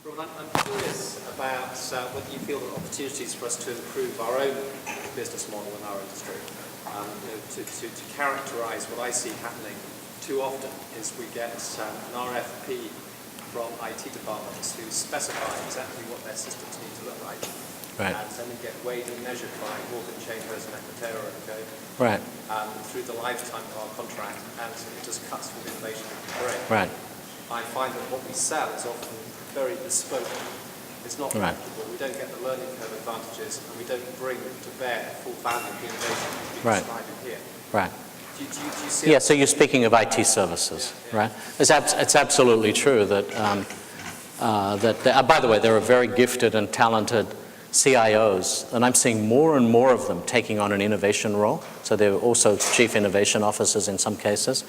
Well, I'm curious about whether you feel there are opportunities for us to improve our own business model in our industry. To characterize what I see happening too often is we get an RFP from IT departments who specify exactly what their systems need to look like. Right. And then they get weighed and measured by Morgan Chambers and Equitera and Co. Right. Through the lifetime of our contract, and it just cuts with inflation at the brain. Right. I find that what we sell is often very bespoke. It's not practical. We don't get the learning curve advantages, and we don't bring to bear the full value of the innovation we describe in here. Right. Do you see yeah, so you're speaking of IT services, right? It's absolutely true that, by the way, there are very gifted and talented CIOs, and I'm seeing more and more of them taking on an innovation role. So they're also chief innovation officers in some cases.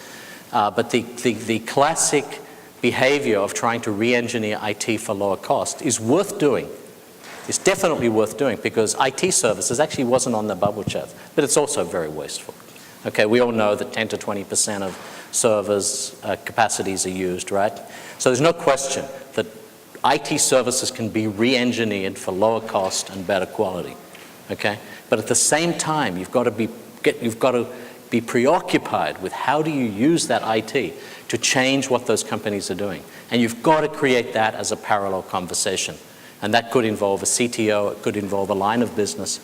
But the classic behavior of trying to re-engineer IT for lower cost is worth doing. It's definitely worth doing because IT services actually wasn't on the bubble chart, but it's also very wasteful. Okay, we all know that 10 to 20% of servers' capacities are used, right? So there's no question that IT services can be re-engineered for lower cost and better quality. Okay, but at the same time, you've got to be preoccupied with how do you use that IT to change what those companies are doing, and you've got to create that as a parallel conversation, and that could involve a CTO, it could involve a line of business.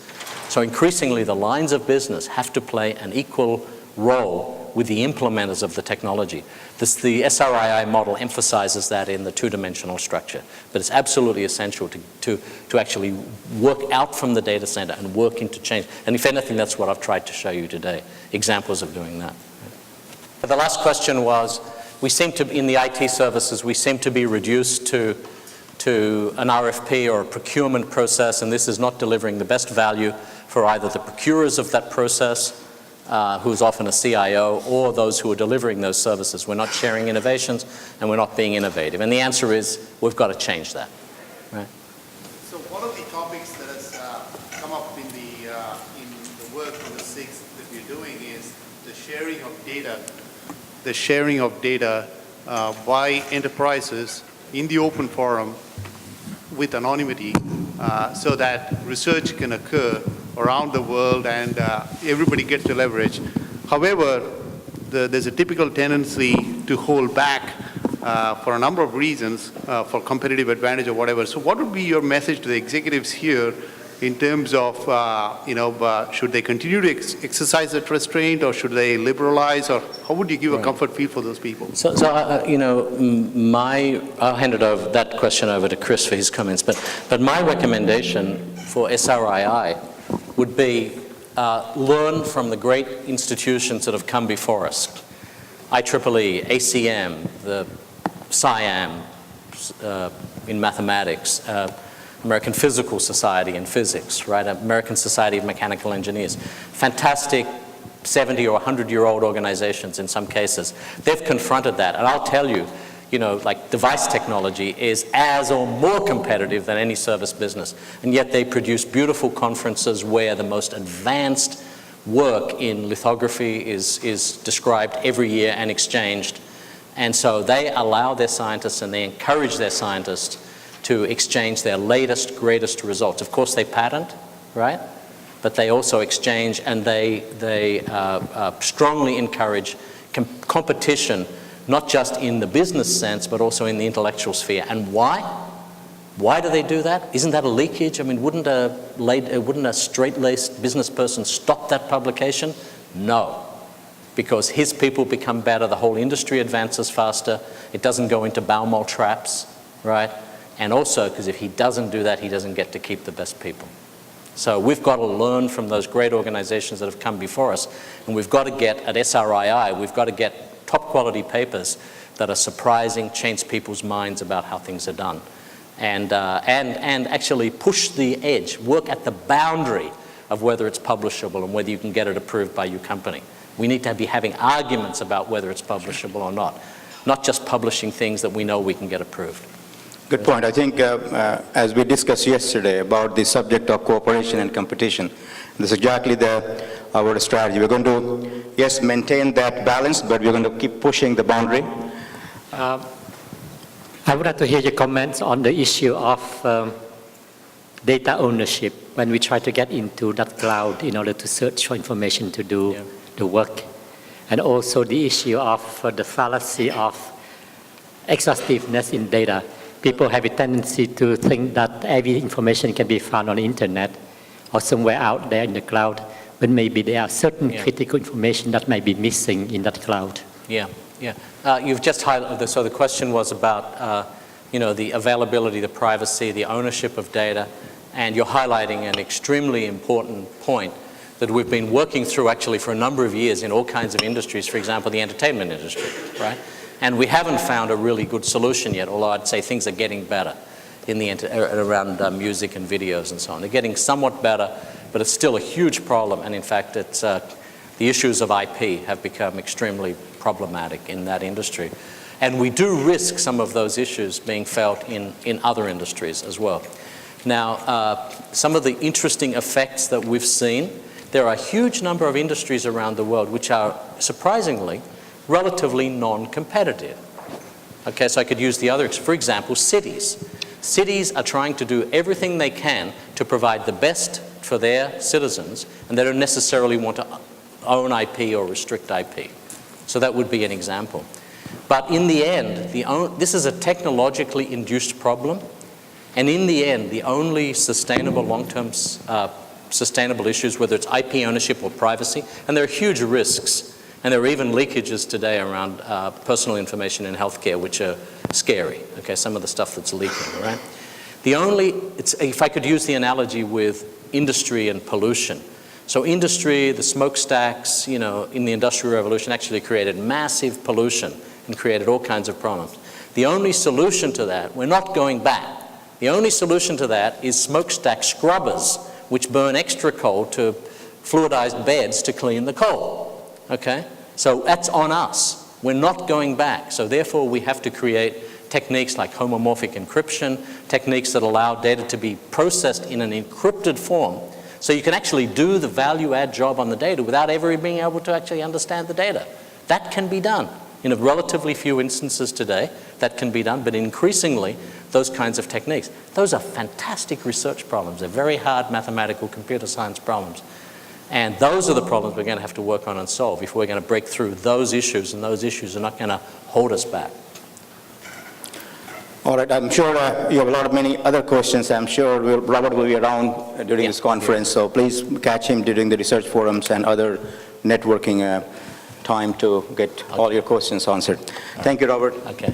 So increasingly, the lines of business have to play an equal role with the implementers of the technology. The SRII model emphasizes that in the two-dimensional structure, but it's absolutely essential to actually work out from the data center and work into change. And if anything, that's what I've tried to show you today, examples of doing that. The last question was, we seem to, in the IT services, we seem to be reduced to an RFP or a procurement process, and this is not delivering the best value for either the procurers of that process, who's often a CIO, or those who are delivering those services. We're not sharing innovations, and we're not being innovative. And the answer is, we've got to change that. Right? So one of the topics that has come up in the work on the 6th that we're doing is the sharing of data. The sharing of data by enterprises in the open forum with anonymity so that research can occur around the world and everybody gets to leverage. However, there's a typical tendency to hold back for a number of reasons, for competitive advantage or whatever. So what would be your message to the executives here in terms of, should they continue to exercise that restraint, or should they liberalize, or how would you give a comfort feel for those people? So I'll hand that question over to Chris for his comments, but my recommendation for SRII would be learn from the great institutions that have come before us. IEEE, ACM, the SIAM in mathematics, American Physical Society in physics, right? American Society of Mechanical Engineers. Fantastic 70 or 100-year-old organizations in some cases. They've confronted that, and I'll tell you, like device technology is as or more competitive than any service business, and yet they produce beautiful conferences where the most advanced work in lithography is described every year and exchanged. And so they allow their scientists and they encourage their scientists to exchange their latest, greatest results. Of course, they patent, right? But they also exchange, and they strongly encourage competition, not just in the business sense, but also in the intellectual sphere. And why? Why do they do that? Isn't that a leakage? I mean, wouldn't a straight-laced business person stop that publication? No, because his people become better, the whole industry advances faster, it doesn't go into Baumol traps, right? And also, because if he doesn't do that, he doesn't get to keep the best people. So we've got to learn from those great organizations that have come before us, and we've got to get, at SRII, we've got to get top quality papers that are surprising, change people's minds about how things are done. And actually push the edge, work at the boundary of whether it's publishable and whether you can get it approved by your company. We need to be having arguments about whether it's publishable or not just publishing things that we know we can get approved. Good point. I think as we discussed yesterday about the subject of cooperation and competition, this is exactly our strategy. We're going to, yes, maintain that balance, but we're going to keep pushing the boundary. I would like to hear your comments on the issue of data ownership when we try to get into that cloud in order to search for information to do the work. And also the issue of the fallacy of exhaustiveness in data. People have a tendency to think that every information can be found on the internet or somewhere out there in the cloud, but maybe there are certain critical information that might be missing in that cloud. Yeah. You've just highlighted, so the question was about the availability, the privacy, the ownership of data, and you're highlighting an extremely important point that we've been working through actually for a number of years in all kinds of industries, for example, the entertainment industry, right? And we haven't found a really good solution yet, although I'd say things are getting better around music and videos and so on. They're getting somewhat better, but it's still a huge problem, and in fact, it's, the issues of IP have become extremely problematic in that industry. And we do risk some of those issues being felt in other industries as well. Now, some of the interesting effects that we've seen, there are a huge number of industries around the world which are surprisingly relatively non-competitive. Okay, so I could use the other, for example, cities. Cities are trying to do everything they can to provide the best for their citizens, and they don't necessarily want to own IP or restrict IP. So that would be an example. But in the end, this is a technologically induced problem, and in the end, the only sustainable long-term sustainable issues, whether it's IP ownership or privacy, and there are huge risks, and there are even leakages today around personal information in healthcare, which are scary, okay, some of the stuff that's leaking, right? If I could use the analogy with industry and pollution. So industry, the smokestacks, in the Industrial Revolution actually created massive pollution and created all kinds of problems. The only solution to that, we're not going back. The only solution to that is smokestack scrubbers, which burn extra coal to fluidized beds to clean the coal, okay? So that's on us. We're not going back. So therefore, we have to create techniques like homomorphic encryption, techniques that allow data to be processed in an encrypted form, so you can actually do the value-add job on the data without ever being able to actually understand the data. That can be done. In a relatively few instances today, that can be done, but increasingly, those kinds of techniques. Those are fantastic research problems. They're very hard mathematical computer science problems. And those are the problems we're going to have to work on and solve if we're going to break through those issues, and those issues are not going to hold us back. All right, I'm sure you have a lot of many other questions. I'm sure Robert will be around during this conference, so please catch him during the research forums and other networking time to get all your questions answered. Thank you, Robert. Okay.